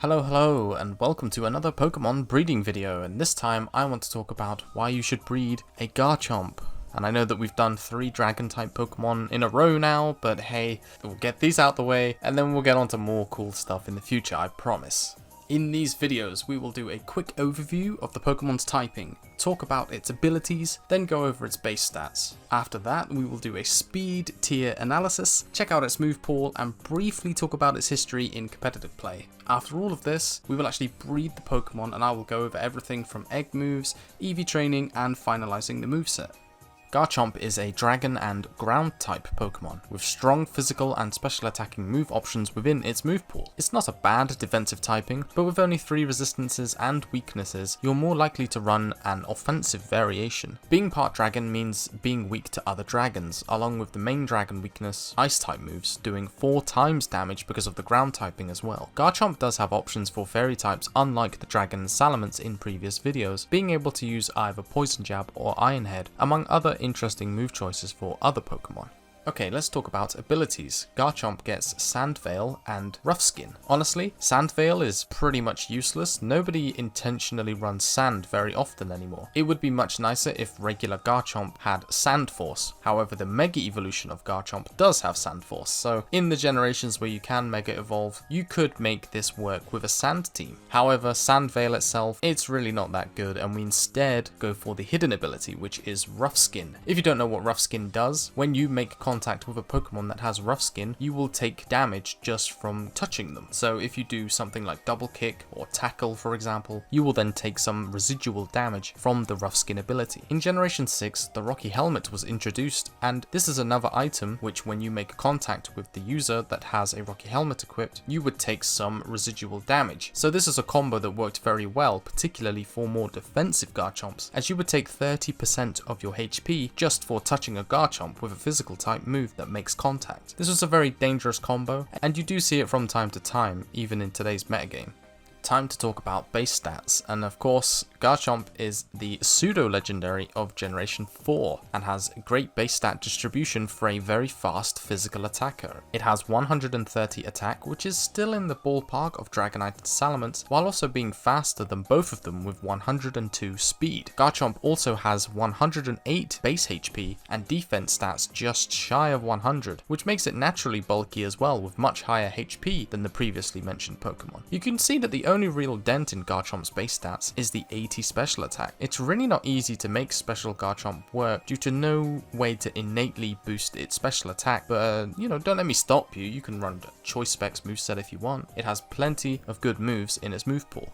Hello, and welcome to another Pokemon breeding video, and this time I want to talk about why you should breed a Garchomp. And I know that we've done 3 Dragon-type Pokemon in a row now, but hey, we'll get these out the way, and then we'll get on to more cool stuff in the future, I promise. In these videos, we will do a quick overview of the Pokemon's typing, talk about its abilities, then go over its base stats. After that, we will do a speed tier analysis, check out its move pool, and briefly talk about its history in competitive play. After all of this, we will actually breed the Pokemon and I will go over everything from egg moves, EV training, and finalizing the moveset. Garchomp is a Dragon and Ground-type Pokemon, with strong physical and special attacking move options within its move pool. It's not a bad defensive typing, but with only 3 resistances and weaknesses, you're more likely to run an offensive variation. Being part Dragon means being weak to other dragons, along with the main Dragon weakness, Ice-type moves, doing 4 times damage because of the ground typing as well. Garchomp does have options for fairy types unlike the Dragon and Salamence in previous videos, being able to use either Poison Jab or Iron Head, among other interesting move choices for other Pokemon. Okay, let's talk about abilities. Garchomp gets Sand Veil and Rough Skin. Honestly, Sand Veil is pretty much useless. Nobody intentionally runs sand very often anymore. It would be much nicer if regular Garchomp had Sand Force. However, the Mega Evolution of Garchomp does have Sand Force, so in the generations where you can Mega Evolve, you could make this work with a Sand team. However, Sand Veil itself, it's really not that good, and we instead go for the hidden ability, which is Rough Skin. If you don't know what Rough Skin does, when you make contact with a Pokemon that has Rough Skin, you will take damage just from touching them. So if you do something like Double Kick or Tackle, for example, you will then take some residual damage from the Rough Skin ability. In Generation 6, the Rocky Helmet was introduced, and this is another item which, when you make contact with the user that has a Rocky Helmet equipped, you would take some residual damage. So this is a combo that worked very well, particularly for more defensive Garchomps, as you would take 30% of your HP just for touching a Garchomp with a physical type move that makes contact. This was a very dangerous combo, and you do see it from time to time, even in today's metagame. Time to talk about base stats, and of course, Garchomp is the pseudo-legendary of Generation 4 and has great base stat distribution for a very fast physical attacker. It has 130 attack, which is still in the ballpark of Dragonite and Salamence, while also being faster than both of them with 102 speed. Garchomp also has 108 base HP and defense stats just shy of 100, which makes it naturally bulky as well with much higher HP than the previously mentioned Pokemon. You can see that the only real dent in Garchomp's base stats is the 80 special attack. It's really not easy to make special Garchomp work due to no way to innately boost its special attack, but don't let me stop you. You can run the Choice Specs moveset if you want. It has plenty of good moves in its move pool.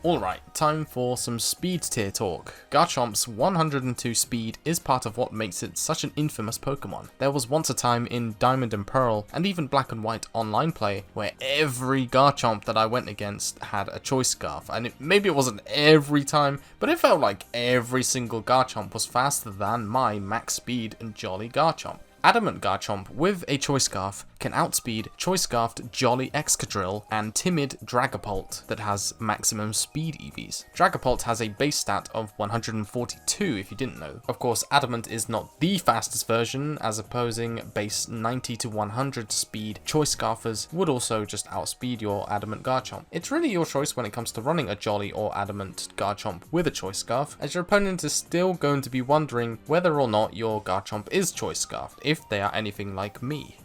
Alright, time for some speed tier talk. Garchomp's 102 speed is part of what makes it such an infamous Pokemon. There was once a time in Diamond and Pearl, and even Black and White online play, where every Garchomp that I went against had a Choice Scarf, and maybe it wasn't every time, but it felt like every single Garchomp was faster than my max speed and Jolly Garchomp. Adamant Garchomp with a Choice Scarf can outspeed Choice Scarfed Jolly Excadrill and Timid Dragapult that has maximum speed EVs. Dragapult has a base stat of 142 if you didn't know. Of course, Adamant is not the fastest version, as opposing base 90 to 100 speed Choice Scarfers would also just outspeed your Adamant Garchomp. It's really your choice when it comes to running a Jolly or Adamant Garchomp with a Choice Scarf, as your opponent is still going to be wondering whether or not your Garchomp is Choice Scarfed, if they are anything like me.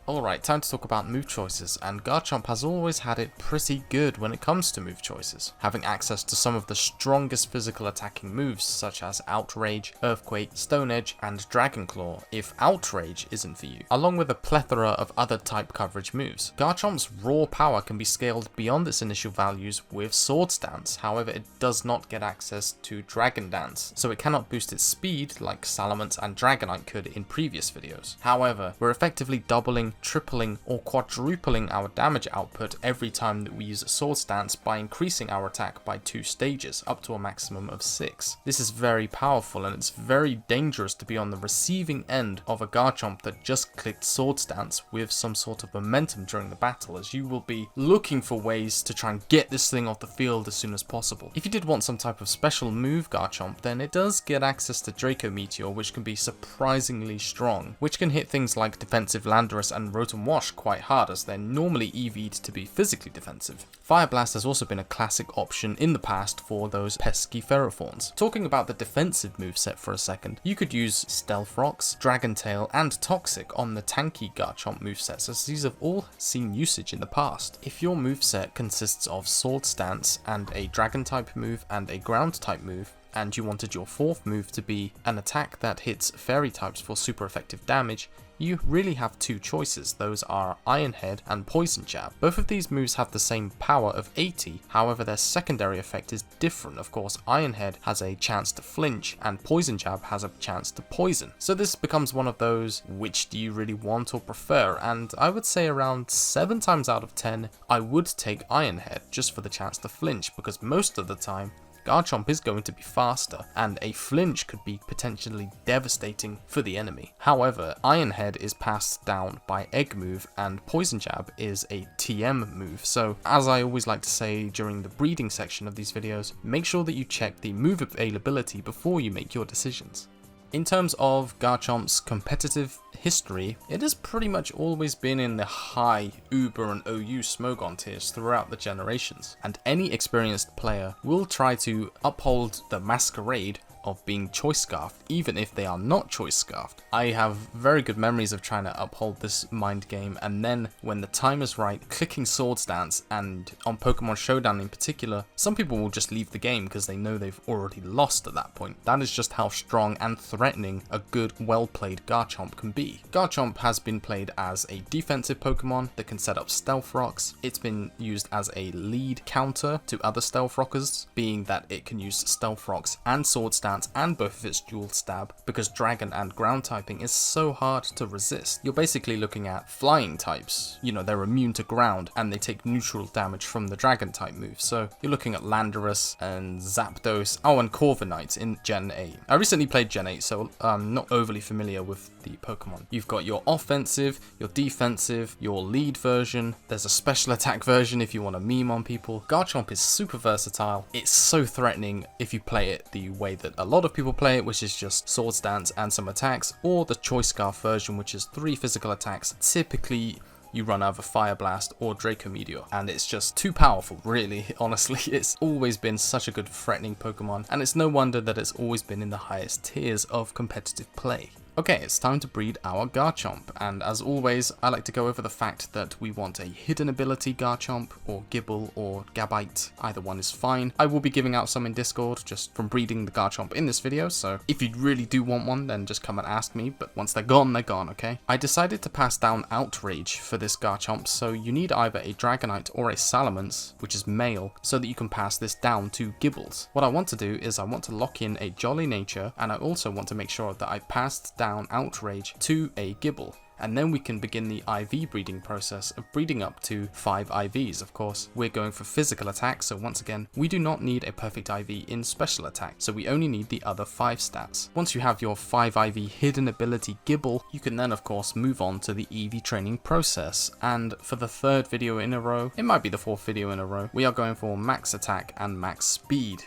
Alright, time to talk about move choices, and Garchomp has always had it pretty good when it comes to move choices, having access to some of the strongest physical attacking moves such as Outrage, Earthquake, Stone Edge, and Dragon Claw, if Outrage isn't for you, along with a plethora of other type coverage moves. Garchomp's raw power can be scaled beyond its initial values with Swords Dance, however it does not get access to Dragon Dance, so it cannot boost its speed like Salamence and Dragonite could in previous videos. However, we're effectively doubling, tripling, or quadrupling our damage output every time that we use a Swords Dance by increasing our attack by 2 stages, up to a maximum of 6. This is very powerful, and it's very dangerous to be on the receiving end of a Garchomp that just clicked Swords Dance with some sort of momentum during the battle, as you will be looking for ways to try and get this thing off the field as soon as possible. If you did want some type of special move Garchomp, then it does get access to Draco Meteor, which can be surprisingly strong, which can hit things like defensive Landorus and and Rotom Wash quite hard, as they're normally EV'd to be physically defensive. Fire Blast has also been a classic option in the past for those pesky Ferrothorns. Talking about the defensive moveset for a second, you could use Stealth Rocks, Dragon Tail, and Toxic on the tanky Garchomp movesets, as these have all seen usage in the past. If your moveset consists of Sword Stance and a Dragon type move and a Ground type move, and you wanted your fourth move to be an attack that hits fairy types for super effective damage, you really have two choices. Those are Iron Head and Poison Jab. Both of these moves have the same power of 80, however their secondary effect is different. Of course, Iron Head has a chance to flinch and Poison Jab has a chance to poison. So this becomes one of those, which do you really want or prefer? And I would say around 7 times out of 10, I would take Iron Head just for the chance to flinch, because most of the time, Garchomp is going to be faster, and a flinch could be potentially devastating for the enemy. However, Iron Head is passed down by Egg move, and Poison Jab is a TM move. So, as I always like to say during the breeding section of these videos, make sure that you check the move availability before you make your decisions. In terms of Garchomp's competitive history, it has pretty much always been in the high Uber and OU Smogon tiers throughout the generations, and any experienced player will try to uphold the masquerade of being choice scarfed, even if they are not choice scarfed. I have very good memories of trying to uphold this mind game, and then when the time is right, clicking Sword Stance, and on Pokemon Showdown in particular, some people will just leave the game because they know they've already lost at that point. That is just how strong and threatening a good, well-played Garchomp can be. Garchomp has been played as a defensive Pokemon that can set up Stealth Rocks. It's been used as a lead counter to other Stealth Rockers, being that it can use Stealth Rocks and Sword Stance and both of its dual stab, because Dragon and Ground typing is so hard to resist. You're basically looking at flying types, you know, they're immune to ground and they take neutral damage from the Dragon type moves. So you're looking at Landorus and Zapdos, oh, and Corviknight in Gen 8. I recently played Gen 8, so I'm not overly familiar with the Pokemon. You've got your offensive, your defensive, your lead version, there's a special attack version if you want to meme on people. Garchomp is super versatile, it's so threatening if you play it the way that a lot of people play it, which is just Sword Stance and some attacks, or the Choice Scarf version, which is 3 physical attacks. Typically you run either Fire Blast or Draco Meteor, and it's just too powerful, really. Honestly, it's always been such a good threatening Pokemon, and it's no wonder that it's always been in the highest tiers of competitive play. Okay, it's time to breed our Garchomp, and as always, I like to go over the fact that we want a hidden ability Garchomp, or Gibble, or Gabite. Either one is fine. I will be giving out some in Discord, just from breeding the Garchomp in this video, so if you really do want one, then just come and ask me, but once they're gone, okay? I decided to pass down Outrage for this Garchomp, so you need either a Dragonite or a Salamence, which is male, so that you can pass this down to Gibbles. What I want to do is I want to lock in a Jolly Nature, and I also want to make sure that I passed down Outrage to a Gibble. And then we can begin the IV breeding process of breeding up to 5 IVs. Of course, we're going for physical attack, so once again, we do not need a perfect IV in special attack, so we only need the other 5 stats. Once you have your 5 IV hidden ability Gibble, you can then of course move on to the EV training process, and for the 3rd video in a row, it might be the 4th video in a row, we are going for max attack and max speed.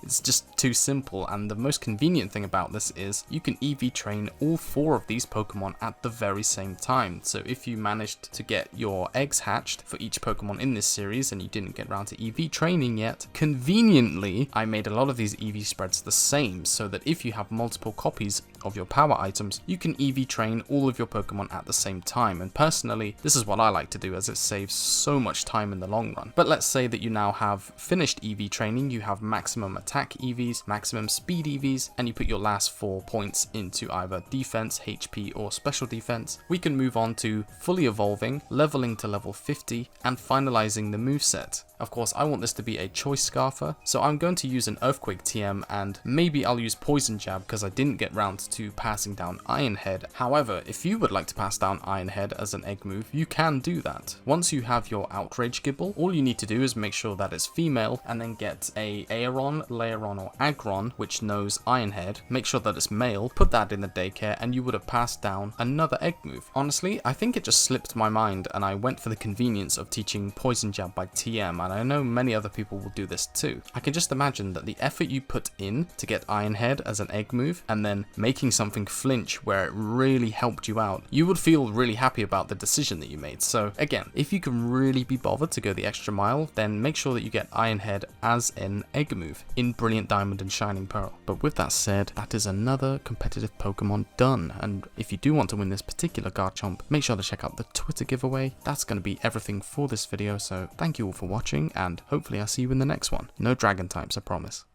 It's just too simple, and the most convenient thing about this is you can EV train all 4 of these Pokemon at the very same time. So if you managed to get your eggs hatched for each Pokemon in this series and you didn't get around to EV training yet, conveniently I made a lot of these EV spreads the same, so that if you have multiple copies of your power items, you can EV train all of your Pokemon at the same time. And personally, this is what I like to do, as it saves so much time in the long run. But let's say that you now have finished EV training, you have maximum attack EVs, maximum speed EVs, and you put your last 4 points into either defense, HP, or special defense. We can move on to fully evolving, leveling to level 50, and finalizing the moveset. Of course, I want this to be a choice scarfer, so I'm going to use an Earthquake TM, and maybe I'll use Poison Jab because I didn't get round to passing down Iron Head. However, if you would like to pass down Iron Head as an egg move, you can do that. Once you have your Outrage Gibble, all you need to do is make sure that it's female, and then get a Aeron Aggron, Laeron, or Aggron, which knows Iron Head, make sure that it's male, put that in the daycare, and you would have passed down another egg move. Honestly, I think it just slipped my mind, and I went for the convenience of teaching Poison Jab by TM, and I know many other people will do this too. I can just imagine that the effort you put in to get Iron Head as an egg move, and then making something flinch where it really helped you out, you would feel really happy about the decision that you made. So again, if you can really be bothered to go the extra mile, then make sure that you get Iron Head as an egg move in Brilliant Diamond and Shining Pearl. But with that said, that is another competitive Pokemon done, and if you do want to win this particular Garchomp, make sure to check out the Twitter giveaway. That's going to be everything for this video, so thank you all for watching, and hopefully I'll see you in the next one. No dragon types, I promise.